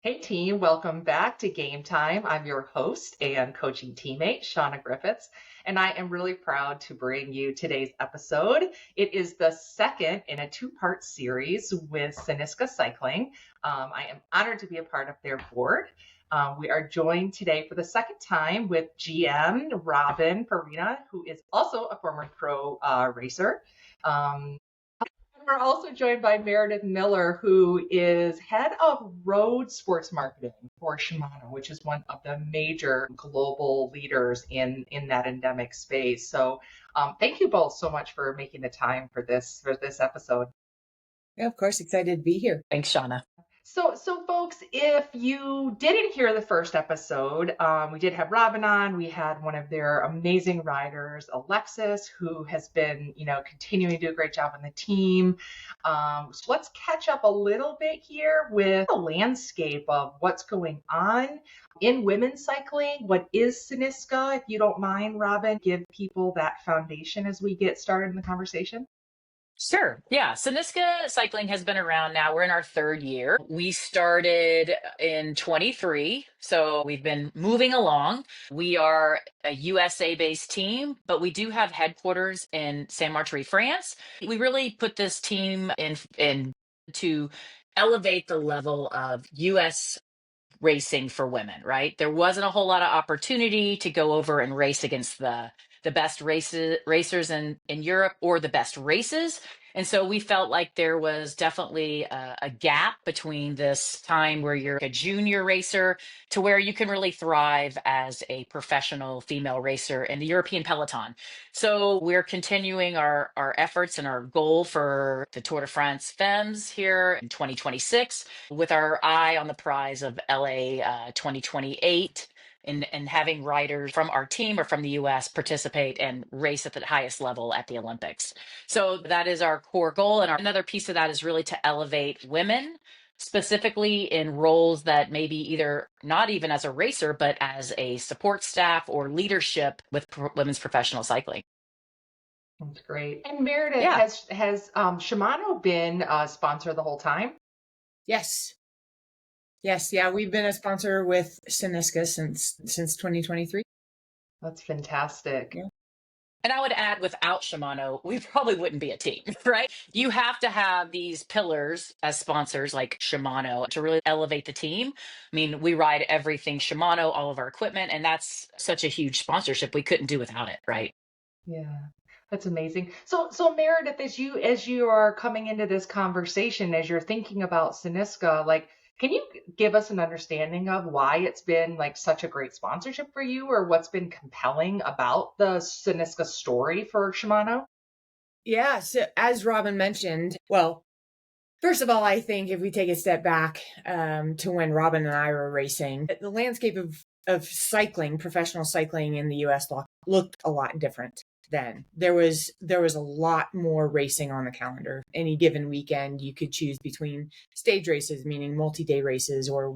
Hey team, welcome back to Game Time. I'm your host and coaching teammate, Shauna Griffiths, and I am really proud to bring you today's episode. It is the second in a two-part series with Cynisca Cycling. I am honored to be a part of their board. We are joined today for the second time with GM Robin Farina, who is also a former pro racer. We're also joined by Meredith Miller, who is head of road sports marketing for Shimano, which is one of the major global leaders in that endemic space. So thank you both so much for making the time for this episode. Yeah, of course, excited to be here. Thanks, Shauna. So folks, if you didn't hear the first episode, we did have Robin on. We had one of their amazing riders, Alexis, who has been, continuing to do a great job on the team. So let's catch up a little bit here with the landscape of what's going on in women's cycling. What is Cynisca? If you don't mind, Robin, give people that foundation as we get started in the conversation. Sure. Yeah. Cynisca Cycling has been around now. We're in our third year. We started in 23. So we've been moving along. We are a USA based team, but we do have headquarters in Saint Martin, France. We really put this team in to elevate the level of US racing for women, right? There wasn't a whole lot of opportunity to go over and race against the best racers in Europe or the best races. And so we felt like there was definitely a gap between this time where you're a junior racer to where you can really thrive as a professional female racer in the European peloton. So we're continuing our efforts and our goal for the Tour de France FEMMES here in 2026 with our eye on the prize of LA 2028 and having riders from our team or from the US participate and race at the highest level at the Olympics. So that is our core goal. And another piece of that is really to elevate women, specifically in roles that maybe either not even as a racer, but as a support staff or leadership with women's professional cycling. That's great. And Meredith, Yeah. has Shimano been a sponsor the whole time? Yes. Yeah, we've been a sponsor with Cynisca since 2023. That's fantastic. Yeah. And I would add, without Shimano, we probably wouldn't be a team, right? You have to have these pillars as sponsors like Shimano to really elevate the team. I mean, we ride everything Shimano, all of our equipment, and that's such a huge sponsorship. We couldn't do without it, right? Yeah. That's amazing. So Meredith, as you are coming into this conversation, as you're thinking about Cynisca, like, can you give us an understanding of why it's been like such a great sponsorship for you, or what's been compelling about the Cynisca story for Shimano? Yeah, so as Robin mentioned, well, first of all, I think if we take a step back to when Robin and I were racing, the landscape of cycling, professional cycling in the US looked a lot different then. There was a lot more racing on the calendar. Any given weekend, you could choose between stage races, meaning multi-day races, or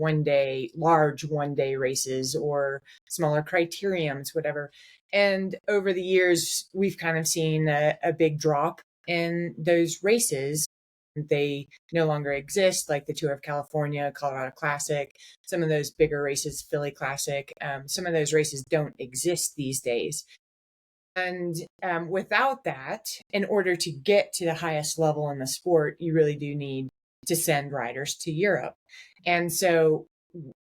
large one-day races, or smaller criteriums, whatever. And over the years, we've kind of seen a big drop in those races. They no longer exist, like the Tour of California, Colorado Classic, some of those bigger races, Philly Classic. Some of those races don't exist these days. And without that, in order to get to the highest level in the sport, you really do need to send riders to Europe. And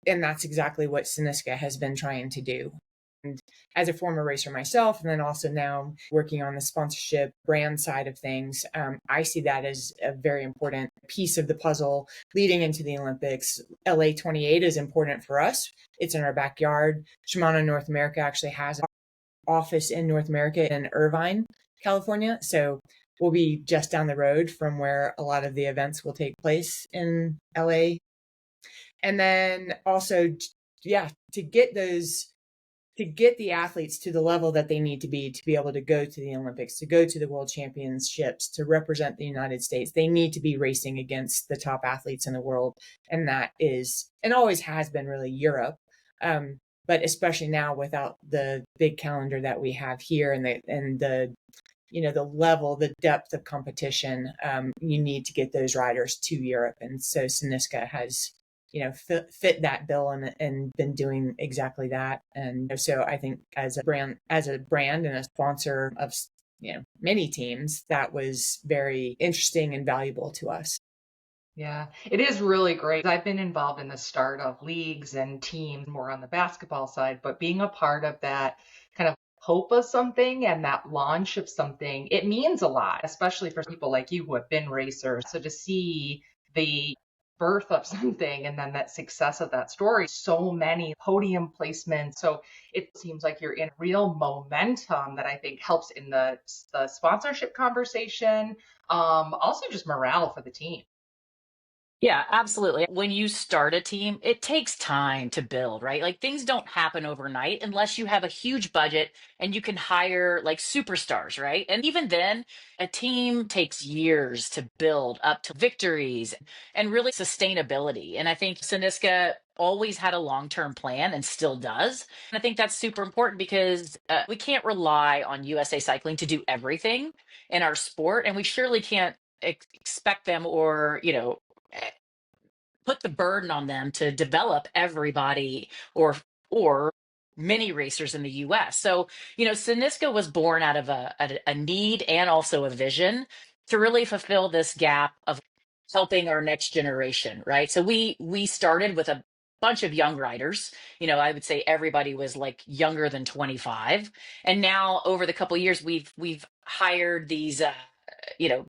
that's exactly what Cynisca has been trying to do. And as a former racer myself, and then also now working on the sponsorship brand side of things, I see that as a very important piece of the puzzle leading into the Olympics. LA 28 is important for us. It's in our backyard. Shimano North America actually has an office in North America in Irvine, California. So we'll be just down the road from where a lot of the events will take place in LA. And then also, yeah, to get the athletes to the level that they need to be able to go to the Olympics, to go to the World Championships, to represent the United States, they need to be racing against the top athletes in the world. And that is, and always has been, really Europe. But especially now without the big calendar that we have here and the level, the depth of competition, you need to get those riders to Europe. And so Cynisca has fit that bill, and been doing exactly that. And so I think as a brand and a sponsor of many teams, that was very interesting and valuable to us. Yeah, it is really great. I've been involved in the start of leagues and teams more on the basketball side, but being a part of that kind of hope of something and that launch of something, it means a lot, especially for people like you who have been racers. So to see the birth of something and then that success of that story, so many podium placements. So it seems like you're in real momentum that I think helps in the sponsorship conversation. Also just morale for the team. Yeah, absolutely. When you start a team, it takes time to build, right? Like things don't happen overnight unless you have a huge budget and you can hire like superstars, right? And even then, a team takes years to build up to victories and really sustainability. And I think Cynisca always had a long-term plan and still does. And I think that's super important because we can't rely on USA Cycling to do everything in our sport, and we surely can't expect them or, put the burden on them to develop everybody or many racers in the US. So, Sinisca was born out of a need and also a vision to really fulfill this gap of helping our next generation, right? So we started with a bunch of young riders. I would say everybody was like younger than 25. And now over the couple of years we've hired these you know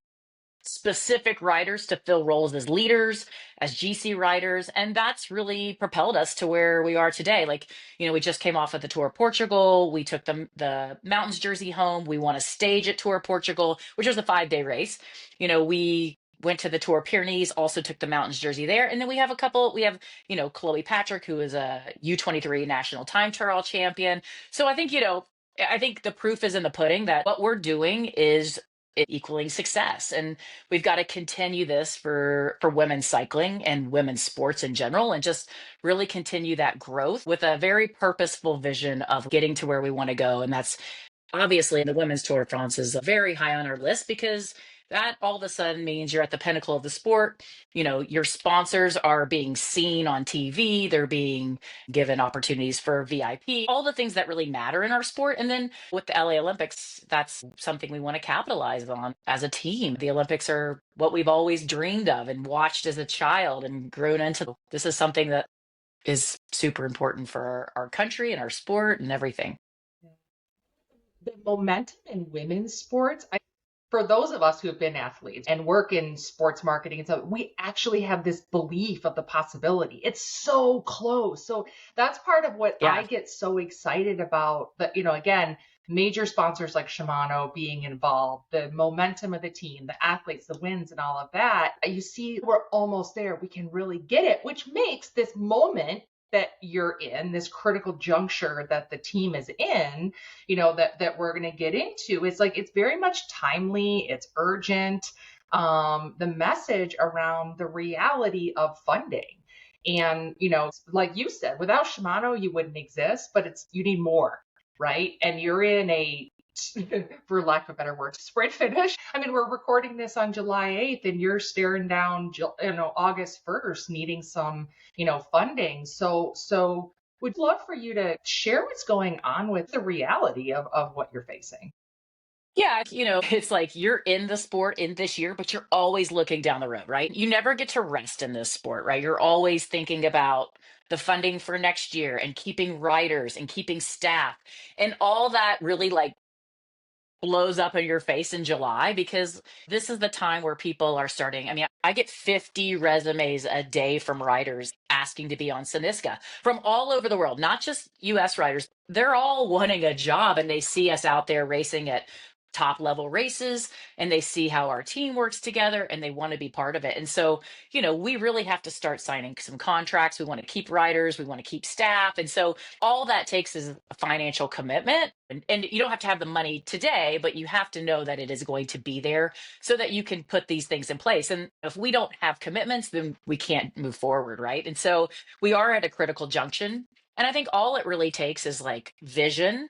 specific riders to fill roles as leaders, as GC riders. And that's really propelled us to where we are today. Like, we just came off of the Tour of Portugal. We took the Mountains jersey home. We won a stage at Tour of Portugal, which was a 5-day race. We went to the Tour of Pyrenees, also took the Mountains jersey there. And then we have, Chloe Patrick, who is a U23 national time trial champion. So I think the proof is in the pudding that what we're doing is equaling success. And we've got to continue this for women's cycling and women's sports in general, and just really continue that growth with a very purposeful vision of getting to where we want to go. And that's obviously the Women's Tour de France is very high on our list because that all of a sudden means you're at the pinnacle of the sport. Your sponsors are being seen on TV, they're being given opportunities for VIP, all the things that really matter in our sport. And then with the LA Olympics, that's something we want to capitalize on as a team. The Olympics are what we've always dreamed of and watched as a child and grown into. This is something that is super important for our country and our sport and everything. The momentum in women's sports, for those of us who have been athletes and work in sports marketing and stuff, we actually have this belief of the possibility. It's so close. So that's part of what Yeah. I get so excited about. That, again, major sponsors like Shimano being involved, the momentum of the team, the athletes, the wins, and all of that. You see, we're almost there. We can really get it, which makes this moment that you're in, this critical juncture that the team is in, that we're going to get into, is like, it's very much timely, it's urgent. The message around the reality of funding. And, like you said, without Shimano, you wouldn't exist, but you need more, right? And you're in a, for lack of a better word, sprint finish. I mean, we're recording this on July 8th and you're staring down, August 1st, needing some, funding. So would love for you to share what's going on with the reality of what you're facing. Yeah, it's like you're in the sport in this year, but you're always looking down the road, right? You never get to rest in this sport, right? You're always thinking about the funding for next year and keeping riders and keeping staff, and all that really like blows up in your face in July, because this is the time where people are starting. I mean, I get 50 resumes a day from riders asking to be on Cynisca from all over the world, not just US riders. They're all wanting a job and they see us out there racing at top level races, and they see how our team works together and they want to be part of it. And so, we really have to start signing some contracts. We want to keep riders, we want to keep staff. And so all that takes is a financial commitment. And you don't have to have the money today, but you have to know that it is going to be there so that you can put these things in place. And if we don't have commitments, then we can't move forward, right? And so we are at a critical junction. And I think all it really takes is like vision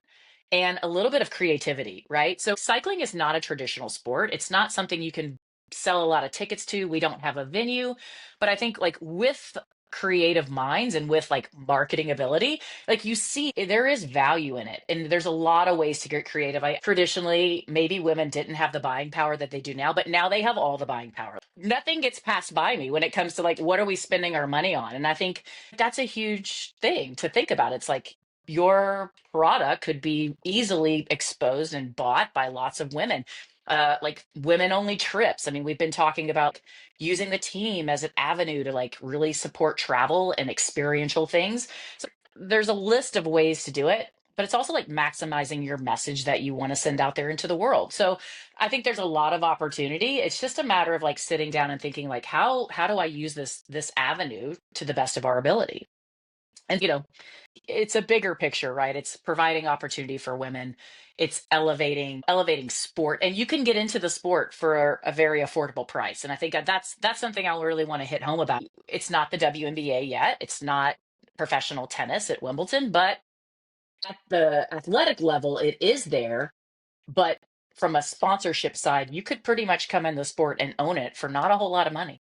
and a little bit of creativity, right? So cycling is not a traditional sport. It's not something you can sell a lot of tickets to. We don't have a venue. But I think like with creative minds and with like marketing ability, like you see there is value in it. And there's a lot of ways to get creative. I traditionally, maybe women didn't have the buying power that they do now, but now they have all the buying power. Nothing gets passed by me when it comes to like, what are we spending our money on? And I think that's a huge thing to think about. It's like, your product could be easily exposed and bought by lots of women. Like women only trips. I mean, we've been talking about using the team as an avenue to like really support travel and experiential things. So there's a list of ways to do it, but it's also like maximizing your message that you want to send out there into the world. So I think there's a lot of opportunity. It's just a matter of like sitting down and thinking like, how do I use this avenue to the best of our ability? And it's a bigger picture, right? It's providing opportunity for women. It's elevating sport, and you can get into the sport for a very affordable price. And I think that's something I really want to hit home about. It's not the WNBA yet. It's not professional tennis at Wimbledon, but at the athletic level, it is there. But from a sponsorship side, you could pretty much come in the sport and own it for not a whole lot of money.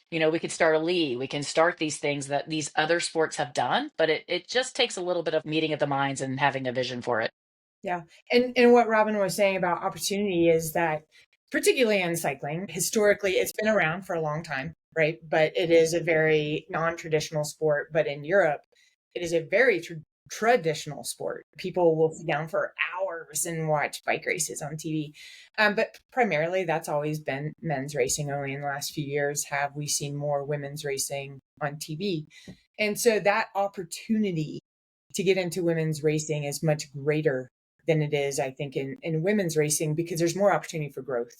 We could start a league, we can start these things that these other sports have done, but it just takes a little bit of meeting of the minds and having a vision for it. Yeah. And what Robin was saying about opportunity is that, particularly in cycling, historically, it's been around for a long time, right? But it is a very non-traditional sport. But in Europe, it is a very traditional sport. People will sit down for hours and watch bike races on TV. But primarily, that's always been men's racing. Only in the last few years have we seen more women's racing on TV. And so that opportunity to get into women's racing is much greater than it is, I think, in women's racing, because there's more opportunity for growth.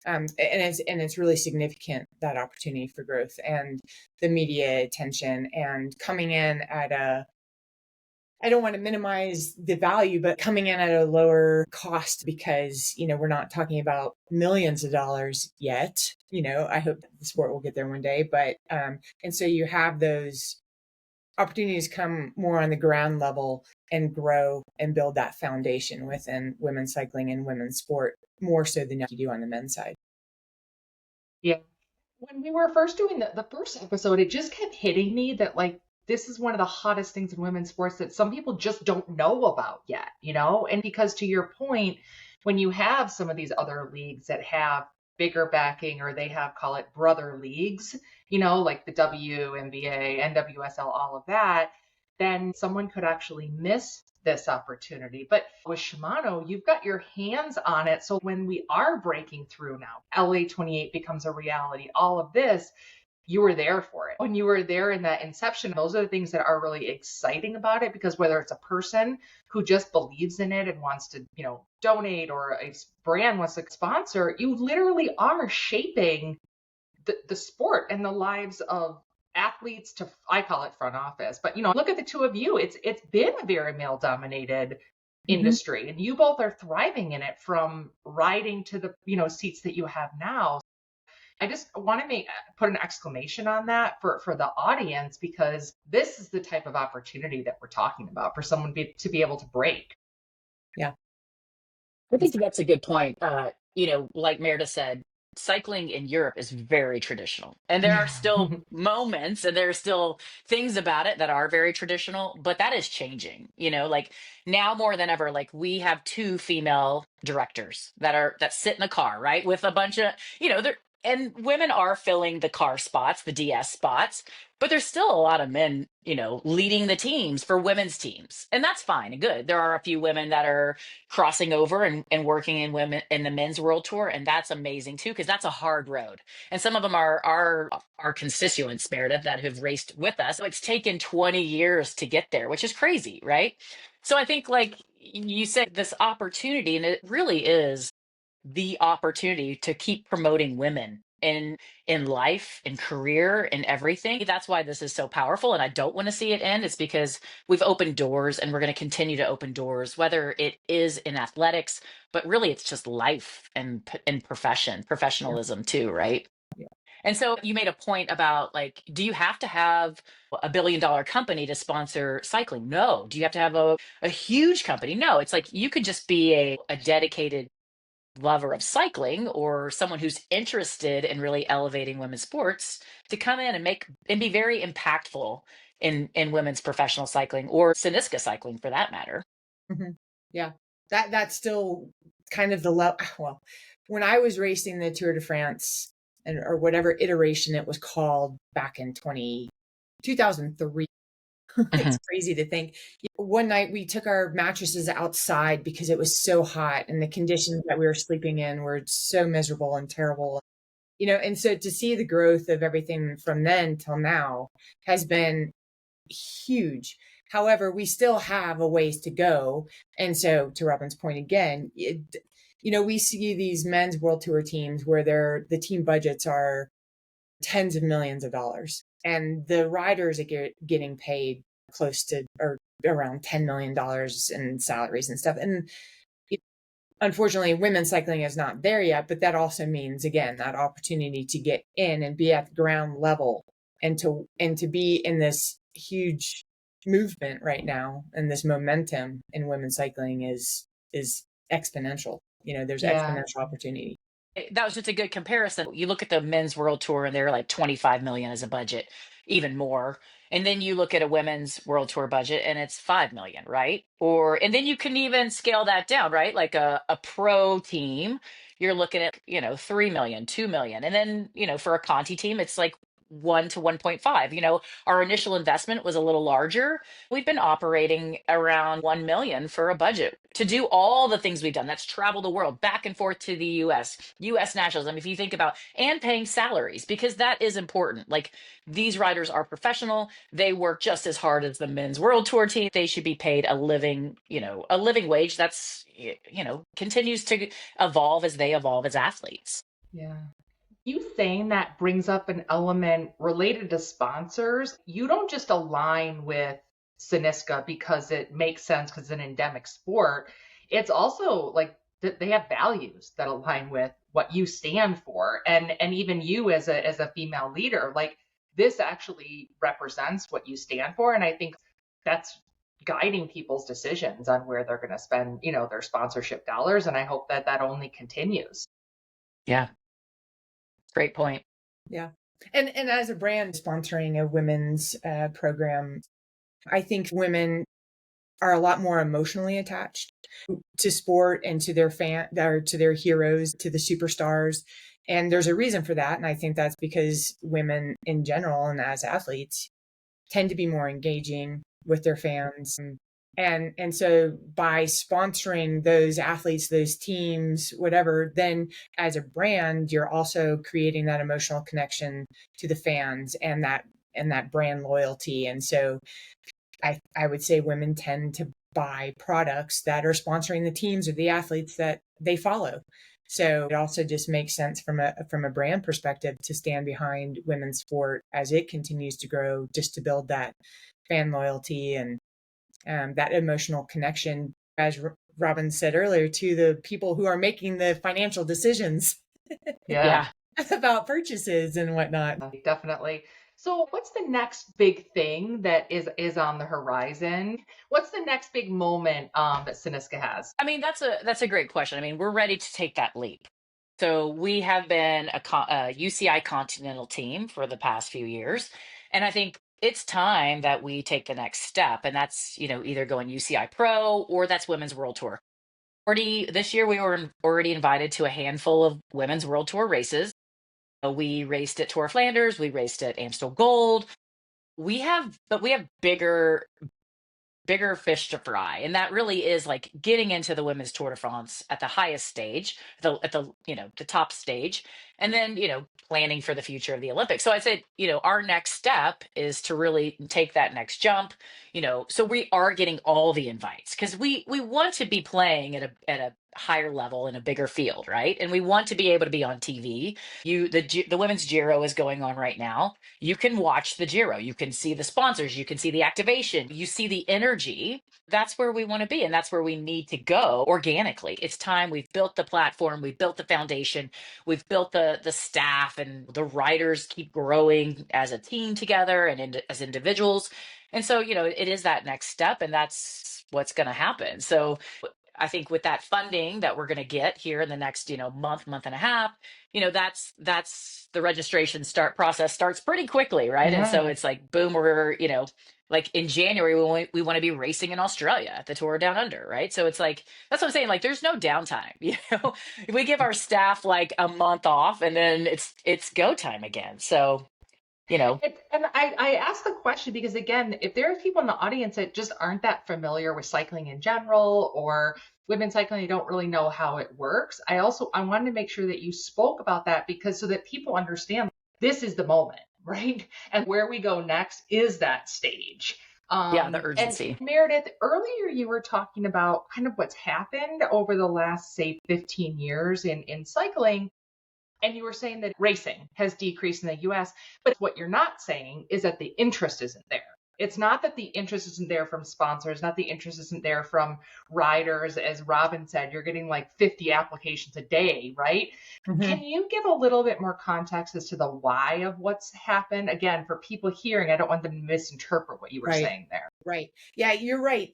And it's really significant, that opportunity for growth and the media attention and coming in at I don't want to minimize the value, but coming in at a lower cost because, we're not talking about millions of dollars yet. I hope the sport will get there one day, but, and so you have those opportunities come more on the ground level and grow and build that foundation within women's cycling and women's sport more so than you do on the men's side. Yeah. When we were first doing the first episode, it just kept hitting me that like this is one of the hottest things in women's sports that some people just don't know about yet, And because to your point, when you have some of these other leagues that have bigger backing or they have call it brother leagues, like the WNBA, NWSL, all of that, then someone could actually miss this opportunity. But with Shimano, you've got your hands on it. So when we are breaking through now, LA 28 becomes a reality, all of this, you were there for it. When you were there in that inception, those are the things that are really exciting about it, because whether it's a person who just believes in it and wants to, donate, or a brand wants to sponsor, you literally are shaping the sport and the lives of athletes to, I call it front office, but look at the two of you. It's been a very male dominated industry, and you both are thriving in it, from riding to the, seats that you have now. I just want to put an exclamation on that for the audience, because this is the type of opportunity that we're talking about for someone to be able to break. Yeah. I think that's a good point. Like Meredith said, cycling in Europe is very traditional. And there are still moments and there are still things about it that are very traditional, but that is changing. Like now more than ever, like we have two female directors that sit in the car, right? With a bunch of, and women are filling the car spots, the DS spots, but there's still a lot of men, leading the teams for women's teams. And that's fine and good. There are a few women that are crossing over and working in women in the men's world tour. And that's amazing too, because that's a hard road. And some of them are our constituents, Meredith, that have raced with us. So it's taken 20 years to get there, which is crazy, right? So I think like you said, this opportunity, and it really is the opportunity to keep promoting women in life, in career, in everything. That's why this is so powerful, and I don't want to see it end. It's because we've opened doors and we're going to continue to open doors, whether it is in athletics, but really it's just life and in professionalism too, right? Yeah. And so you made a point about like, do you have to have $1 billion company to sponsor cycling? No. Do you have to have a huge company? No. It's like you could just be a dedicated lover of cycling or someone who's interested in really elevating women's sports to come in and be very impactful in women's professional cycling or Cynisca cycling for that matter. Mm-hmm. Yeah, that's still kind of the level. Well, when I was racing the Tour de France or whatever iteration it was called back in 2003, it's crazy to think. One night we took our mattresses outside because it was so hot and the conditions that we were sleeping in were so miserable and terrible. And so to see the growth of everything from then till now has been huge. However, we still have a ways to go. And so to Robin's point again, we see these men's world tour teams where the team budgets are tens of millions of dollars and the riders are getting paid close to or around $10 million in salaries and stuff. And unfortunately, women's cycling is not there yet, but that also means, again, that opportunity to get in and be at the ground level and to be in this huge movement right now, and this momentum in women's cycling is exponential. There's exponential opportunity. That was just a good comparison. You look at the men's world tour and they're like 25 million as a budget, even more. And then you look at a women's world tour budget and it's 5 million, right? And then you can even scale that down, right? Like a pro team, you're looking at, 3 million, 2 million. And then, for a Conti team, it's like 1 to 1.5. Our initial investment was a little larger. We've been operating around 1 million for a budget to do all the things we've done. That's travel the world, back and forth to the US nationals. I mean, if you think about, and paying salaries, because that is important. Like, these riders are professional. They work just as hard as the men's world tour team. They should be paid a living wage that's, continues to evolve as they evolve as athletes. Yeah. You saying that brings up an element related to sponsors. You don't just align with Cynisca because it makes sense because it's an endemic sport. It's also like they have values that align with what you stand for, and even you as a female leader, like this actually represents what you stand for, and I think that's guiding people's decisions on where they're going to spend, their sponsorship dollars, and I hope that only continues. Yeah. Great point. Yeah. And as a brand sponsoring a women's program, I think women are a lot more emotionally attached to sport and to their to their heroes, to the superstars. And there's a reason for that. And I think that's because women in general and as athletes tend to be more engaging with their fans. And so by sponsoring those athletes, those teams, whatever, then as a brand, you're also creating that emotional connection to the fans and that brand loyalty. And so I would say women tend to buy products that are sponsoring the teams or the athletes that they follow. So it also just makes sense from a brand perspective to stand behind women's sport as it continues to grow, just to build that fan loyalty and that emotional connection, as Robin said earlier, to the people who are making the financial decisions Yeah. about purchases and whatnot. Definitely. So what's the next big thing that is on the horizon? What's the next big moment that Cynisca has? I mean, that's a great question. I mean, we're ready to take that leap. So we have been a UCI Continental team for the past few years, and I think it's time that we take the next step, and that's either going UCI Pro or that's Women's World Tour. This year we were already invited to a handful of Women's World Tour races. We raced at Tour Flanders, we raced at Amstel Gold. But we have bigger fish to fry, and that really is like getting into the women's Tour de France at the highest stage, at the the top stage, and then planning for the future of the Olympics. So I said, our next step is to really take that next jump. So we are getting all the invites because we want to be playing at a higher level in a bigger field, right? And we want to be able to be on TV. The women's Giro is going on right now. You can watch the Giro. You can see the sponsors. You can see the activation. You see the energy. That's where we want to be. And that's where we need to go organically. It's time. We've built the platform. We've built the foundation. We've built the staff, and the riders keep growing as a team together and as individuals. And so, it is that next step, and that's what's going to happen. So I think with that funding that we're going to get here in the next, month and a half, that's the registration process starts pretty quickly, right? And so Yeah. it's like, boom, we're, like in January, we want to be racing in Australia at the Tour Down Under, right? So it's like, that's what I'm saying. Like, there's no downtime. We give our staff like a month off, and then it's go time again. So, And I ask the question because, again, if there are people in the audience that just aren't that familiar with cycling in general or women cycling, they don't really know how it works. I wanted to make sure that you spoke about that because so that people understand this is the moment, right? And where we go next is that stage. yeah, the And urgency. Meredith, earlier you were talking about kind of what's happened over the last, say, 15 years in cycling. And you were saying that racing has decreased in the US, but what you're not saying is that the interest isn't there. It's not that the interest isn't there from sponsors, not the interest isn't there from riders. As Robin said, you're getting like 50 applications a day, right? Mm-hmm. Can you give a little bit more context as to the why of what's happened? Again, for people hearing, I don't want them to misinterpret what you were saying there. Right. Yeah, you're right.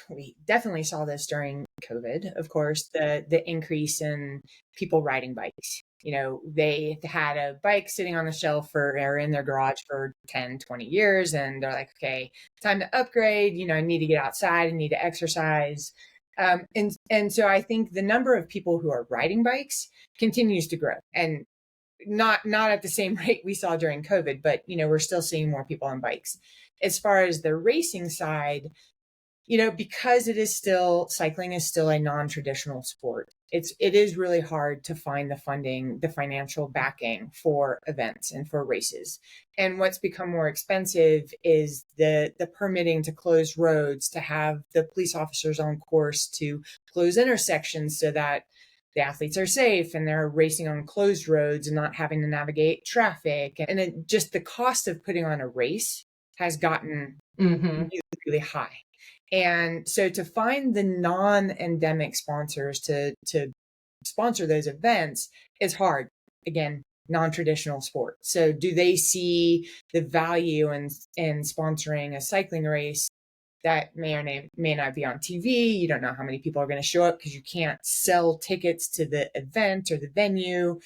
We definitely saw this during COVID, of course, the increase in people riding bikes. They had a bike sitting on the shelf or in their garage for 10, 20 years. And they're like, okay, time to upgrade. I need to get outside. I need to exercise. And so I think the number of people who are riding bikes continues to grow, and not at the same rate we saw during COVID, but we're still seeing more people on bikes. As far as the racing side, because cycling is still a non-traditional sport. It is really hard to find the funding, the financial backing for events and for races. And what's become more expensive is the permitting to close roads, to have the police officers on course to close intersections so that the athletes are safe and they're racing on closed roads and not having to navigate traffic. And just the cost of putting on a race has gotten really, really high. And so to find the non-endemic sponsors to sponsor those events is hard. Again, non-traditional sport. So do they see the value in sponsoring a cycling race that may or may not be on TV? You don't know how many people are going to show up because you can't sell tickets to the event or the venue.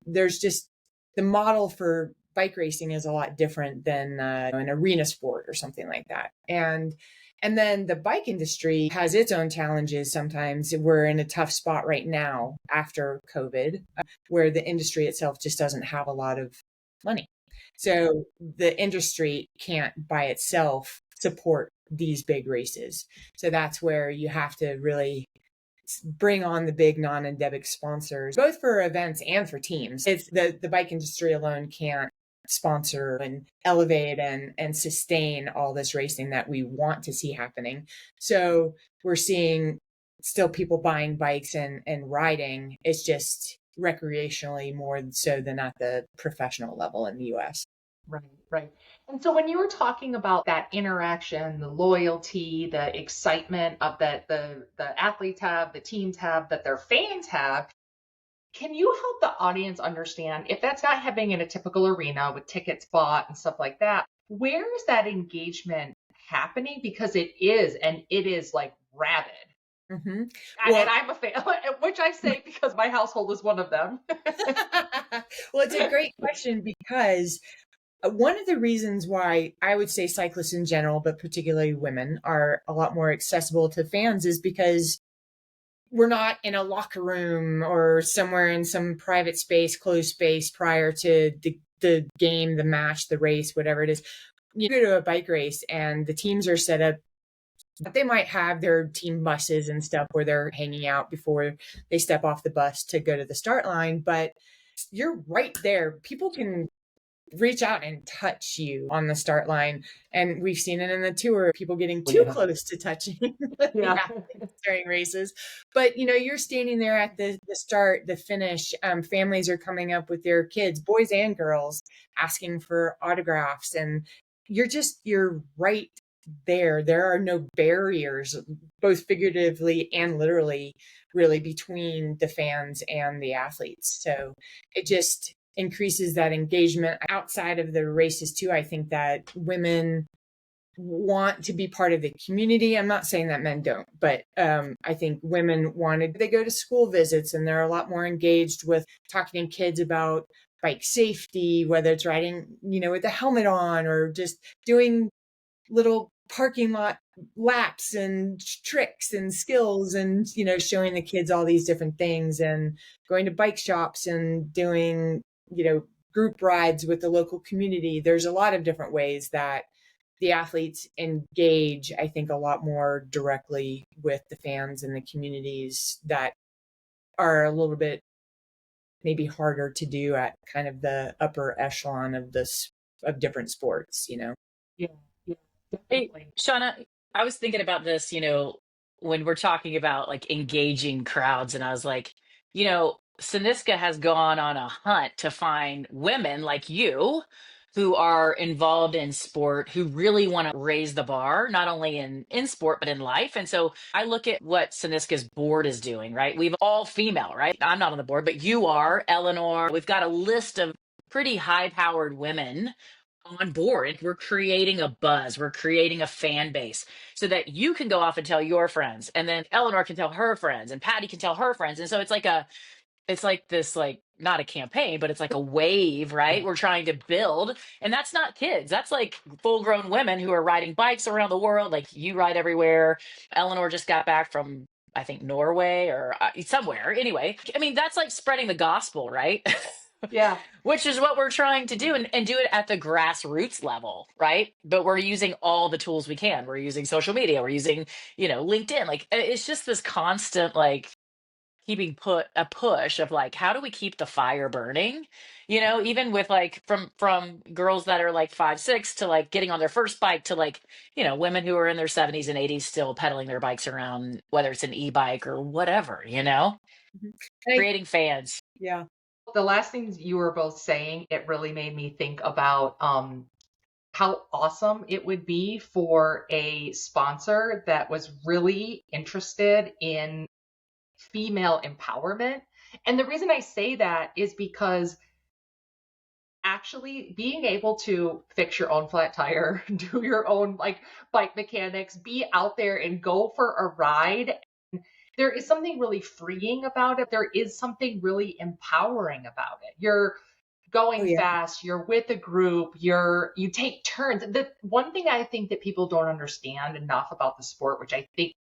There's just the model for bike racing is a lot different than an arena sport or something like that. And then the bike industry has its own challenges. Sometimes we're in a tough spot right now after COVID, where the industry itself just doesn't have a lot of money. So the industry can't by itself support these big races. So that's where you have to really bring on the big non-endemic sponsors, both for events and for teams. It's the bike industry alone can't sponsor and elevate and sustain all this racing that we want to see happening. So we're seeing still people buying bikes and riding. It's just recreationally more so than at the professional level in the US. Right. And so when you were talking about that interaction, the loyalty, the excitement of that the athletes have, the teams have, that their fans have, can you help the audience understand if that's not happening in a typical arena with tickets bought and stuff like that, where is that engagement happening? Because it is like rabid. Mm-hmm. And I'm a fan, which I say because my household is one of them. Well, it's a great question because one of the reasons why I would say cyclists in general, but particularly women, are a lot more accessible to fans is because we're not in a locker room or somewhere in some private space, closed space prior to the game, the match, the race, whatever it is. You go to a bike race and the teams are set up. They might have their team buses and stuff where they're hanging out before they step off the bus to go to the start line, but you're right there. People can reach out and touch you on the start line. And we've seen it in the tour, people getting too close to touching during races. But, you're standing there at the start, the finish. Families are coming up with their kids, boys and girls, asking for autographs. And you're right there. There are no barriers, both figuratively and literally, really, between the fans and the athletes. So it just increases that engagement outside of the races too. I think that women want to be part of the community. I'm not saying that men don't, but I think women they go to school visits and they're a lot more engaged with talking to kids about bike safety, whether it's riding, with the helmet on or just doing little parking lot laps and tricks and skills and, showing the kids all these different things and going to bike shops and doing, group rides with the local community. There's a lot of different ways that the athletes engage, I think, a lot more directly with the fans and the communities that are a little bit maybe harder to do at kind of the upper echelon of different sports, Yeah, yeah, Hey, definitely. Shauna, I was thinking about this, when we're talking about like engaging crowds, and I was like, Cynisca has gone on a hunt to find women like you who are involved in sport, who really want to raise the bar, not only in sport, but in life. And so I look at what Cynisca's board is doing, right? We've all female, right? I'm not on the board, but you are, Eleanor. We've got a list of pretty high powered women on board. We're creating a buzz, we're creating a fan base so that you can go off and tell your friends, and then Eleanor can tell her friends, and Patty can tell her friends. And so it's like this, like, not a campaign, but it's like a wave, right? We're trying to build. And that's not kids, that's like full grown women who are riding bikes around the world. Like, you ride everywhere. Eleanor just got back from, I think, Norway or somewhere. Anyway, I mean, that's like spreading the gospel, right? Yeah. Which is what we're trying to do, and do it at the grassroots level, right? But we're using all the tools we can. We're using social media, we're using, LinkedIn. Like, it's just this constant, like, keeping put a push of like, how do we keep the fire burning? Even with like from girls that are like 5, 6 to like getting on their first bike to like, women who are in their 70s and 80s still pedaling their bikes around, whether it's an e-bike or whatever, Mhm. I, creating fans. yeah. The last things you were both saying, it really made me think about how awesome it would be for a sponsor that was really interested in female empowerment. And the reason I say that is because actually being able to fix your own flat tire, do your own like bike mechanics, be out there and go for a ride, there is something really freeing about it. There is something really empowering about it. You're Oh, going yeah. fast, you're with a group, you take turns. The one thing I think that people don't understand enough about the sport, which I think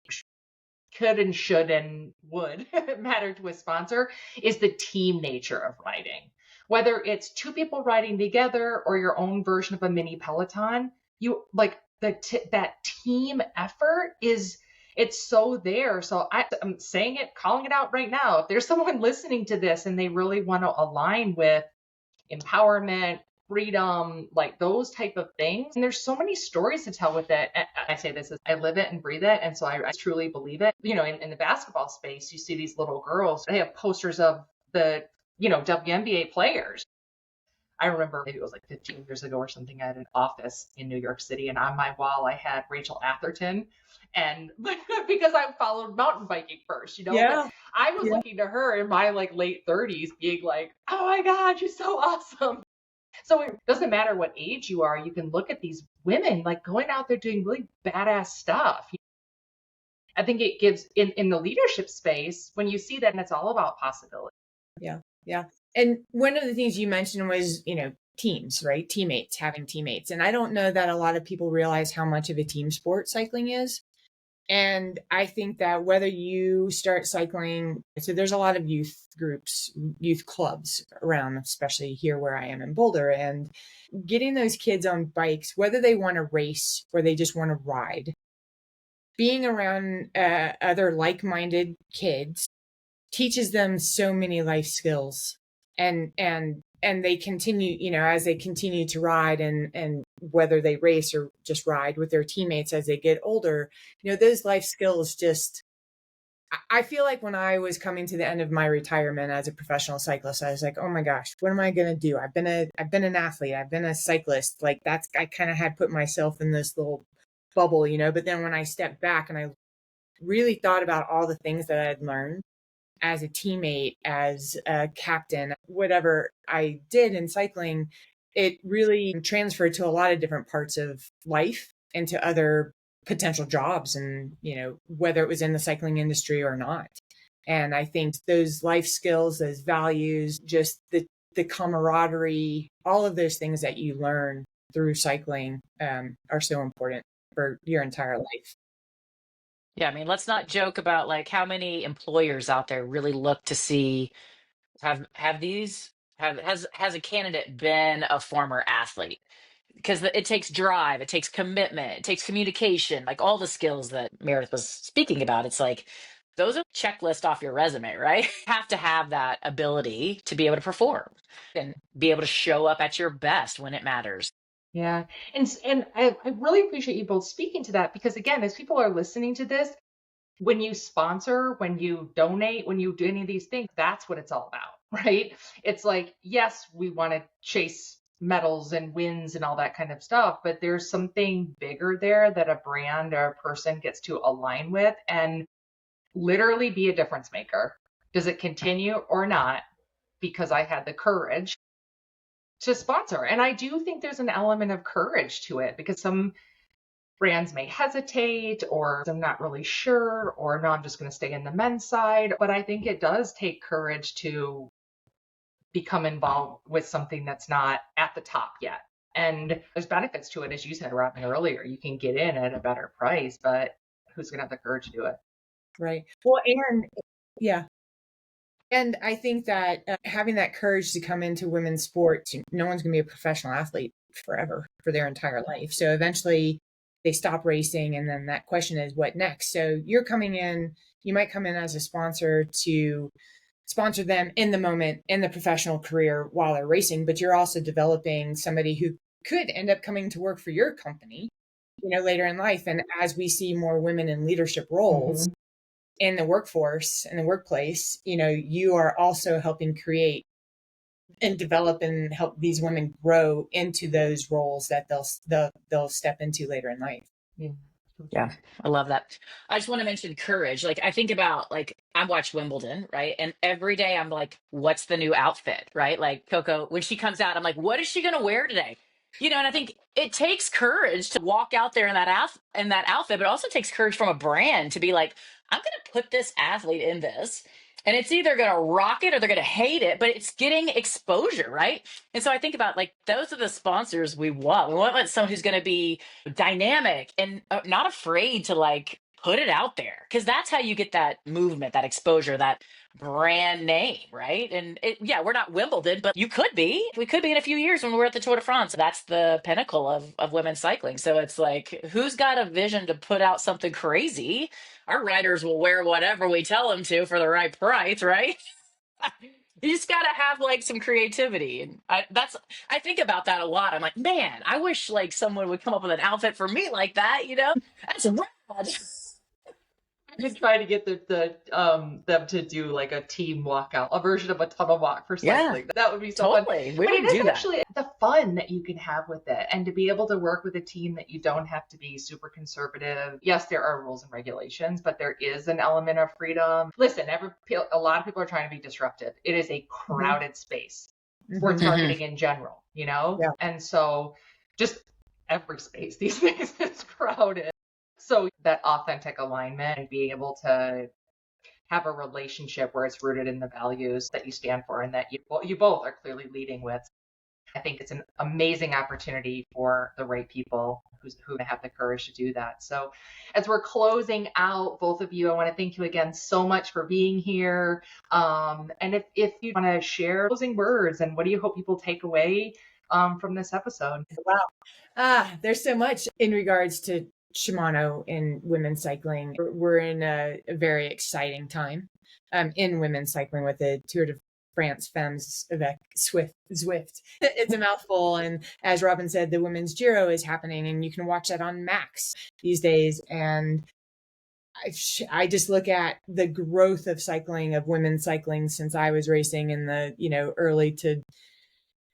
could and should and would matter to a sponsor, is the team nature of riding. Whether it's two people riding together or your own version of a mini Peloton, you like that team effort is, it's so there. So I'm saying it, calling it out right now. If there's someone listening to this and they really want to align with empowerment, freedom, like those type of things. And there's so many stories to tell with it. And I say this as I live it and breathe it. And so I truly believe it. In the basketball space, you see these little girls, they have posters of the, WNBA players. I remember maybe it was like 15 years ago or something. I had an office in New York City, and on my wall, I had Rachel Atherton. And because I followed mountain biking first, but Yeah. I was Yeah. looking to her in my like late 30s, being like, oh my God, you're so awesome. So it doesn't matter what age you are, you can look at these women like going out there doing really badass stuff. I think it gives in the leadership space when you see that, and it's all about possibility. Yeah. Yeah. And one of the things you mentioned was, teams, right? Teammates, having teammates. And I don't know that a lot of people realize how much of a team sport cycling is. And I think that whether you start cycling, so there's a lot of youth groups, youth clubs around, especially here where I am in Boulder, and getting those kids on bikes, whether they want to race or they just want to ride, being around other like-minded kids teaches them so many life skills, and they continue, as they continue to ride, and whether they race or just ride with their teammates as they get older, those life skills just, I feel like when I was coming to the end of my retirement as a professional cyclist, I was like, oh my gosh, what am I going to do? I've been an athlete. I've been a cyclist. Like, I kind of had put myself in this little bubble, but then when I stepped back and I really thought about all the things that I'd learned as a teammate, as a captain, whatever I did in cycling, it really transferred to a lot of different parts of life. into other potential jobs, and whether it was in the cycling industry or not. And I think those life skills, those values, just the camaraderie, all of those things that you learn through cycling are so important for your entire life. Yeah, I mean, let's not joke about like how many employers out there really look to see have these have has a candidate been a former athlete? Because it takes drive, it takes commitment, it takes communication, like all the skills that Meredith was speaking about. It's like those are checklist off your resume, right? You have to have that ability to be able to perform and be able to show up at your best when it matters. Yeah. And I really appreciate you both speaking to that, because again, as people are listening to this, when you sponsor, when you donate, when you do any of these things, that's what it's all about, right? It's like, yes, we want to chase medals and wins and all that kind of stuff, but there's something bigger there that a brand or a person gets to align with and literally be a difference maker. Does it continue or not? Because I had the courage to sponsor. And I do think there's an element of courage to it, because some brands may hesitate, or I'm not really sure, or no, I'm just going to stay in the men's side. But I think it does take courage to become involved with something that's not at the top yet. And there's benefits to it, as you said, Robin, earlier. You can get in at a better price, but who's going to have the courage to do it? Right. Well, and yeah. And I think that having that courage to come into women's sports, no one's going to be a professional athlete forever, for their entire life. So eventually they stop racing. And then that question is, what next? So you're coming in, you might come in as a sponsor to sponsor them in the moment in the professional career while they're racing, but you're also developing somebody who could end up coming to work for your company, later in life. And as we see more women in leadership roles, in the workforce, in the workplace, you are also helping create and develop and help these women grow into those roles that they'll step into later in life. Yeah, I love that. I just want to mention courage. Like I think about like I watch Wimbledon, right? And every day I'm like, what's the new outfit, right? Like Coco, when she comes out, I'm like, what is she going to wear today? And I think it takes courage to walk out there in that outfit, but it also takes courage from a brand to be like, I'm going to put this athlete in this, and it's either going to rock it or they're going to hate it, but it's getting exposure, right? And so I think about like those are the sponsors we want. We want someone who's going to be dynamic and not afraid to like put it out there, because that's how you get that movement, that exposure, that brand name, right? And yeah, we're not Wimbledon, but we could be in a few years when we're at the Tour de France. That's the pinnacle of women's cycling. So it's like, who's got a vision to put out something crazy? Our riders will wear whatever we tell them to for the right price, right? You just got to have like some creativity. And I think about that a lot. I'm like, man, I wish like someone would come up with an outfit for me like that. That's rad. I could try to get them to do like a team walkout, a version of a tunnel walk for cycling. Yeah, that would be so fun. totally. But it do is that. actually the fun that you can have with it, and to be able to work with a team that you don't have to be super conservative. Yes, there are rules and regulations, but there is an element of freedom. Listen, a lot of people are trying to be disruptive. It is a crowded space for targeting in general, Yeah. And so just every space these days is crowded. So that authentic alignment and being able to have a relationship where it's rooted in the values that you stand for and that you both are clearly leading with. I think it's an amazing opportunity for the right people who have the courage to do that. So as we're closing out, both of you, I want to thank you again so much for being here. And if you want to share closing words, and what do you hope people take away from this episode? Wow. There's so much in regards to Shimano in women's cycling. We're in a very exciting time in women's cycling with the Tour de France FEMMES avec Zwift. It's a mouthful. And as Robin said, the women's Giro is happening, and you can watch that on Max these days. And I just look at the growth of cycling, of women's cycling, since I was racing in the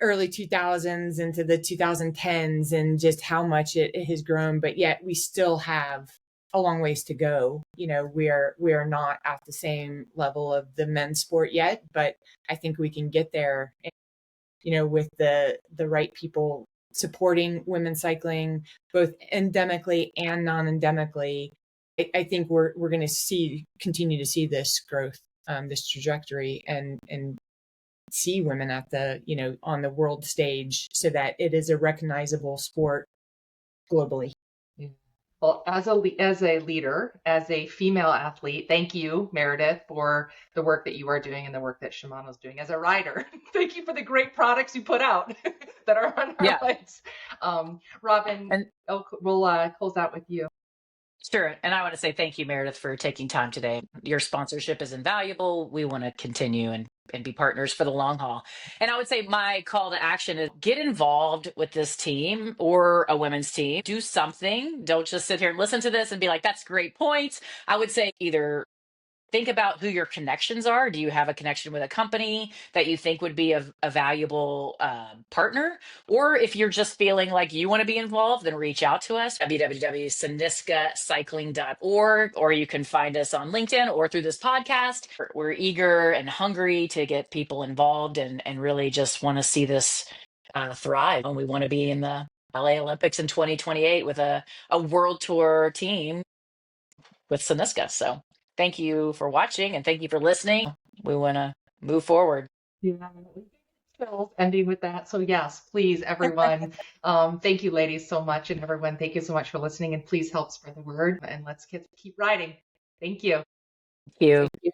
early 2000s into the 2010s, and just how much it has grown. But yet we still have a long ways to go. We are not at the same level of the men's sport yet, but I think we can get there, with the right people supporting women's cycling, both endemically and non-endemically, I think we're going to continue to see this growth, this trajectory, and see women at the, on the world stage, so that it is a recognizable sport globally. Yeah. Well, as a leader, as a female athlete, thank you, Meredith, for the work that you are doing and the work that Shimano is doing. As a rider, thank you for the great products you put out that are on our lights. Robin, and we'll close out with you. Sure. And I want to say thank you, Meredith, for taking time today. Your sponsorship is invaluable. We want to continue and be partners for the long haul. And I would say my call to action is get involved with this team or a women's team. Do something. Don't just sit here and listen to this and be like, that's great points. I would say either think about who your connections are. Do you have a connection with a company that you think would be a valuable partner? Or if you're just feeling like you want to be involved, then reach out to us, www.cyniscacycling.org, or you can find us on LinkedIn or through this podcast. We're eager and hungry to get people involved and really just want to see this thrive. And we want to be in the LA Olympics in 2028 with a world tour team with Cynisca. So thank you for watching and thank you for listening. We want to move forward. Yeah, ending with that. So yes, please, everyone. Thank you, ladies, so much. And everyone, thank you so much for listening. And please help spread the word. And let's keep riding. Thank you. Thank you.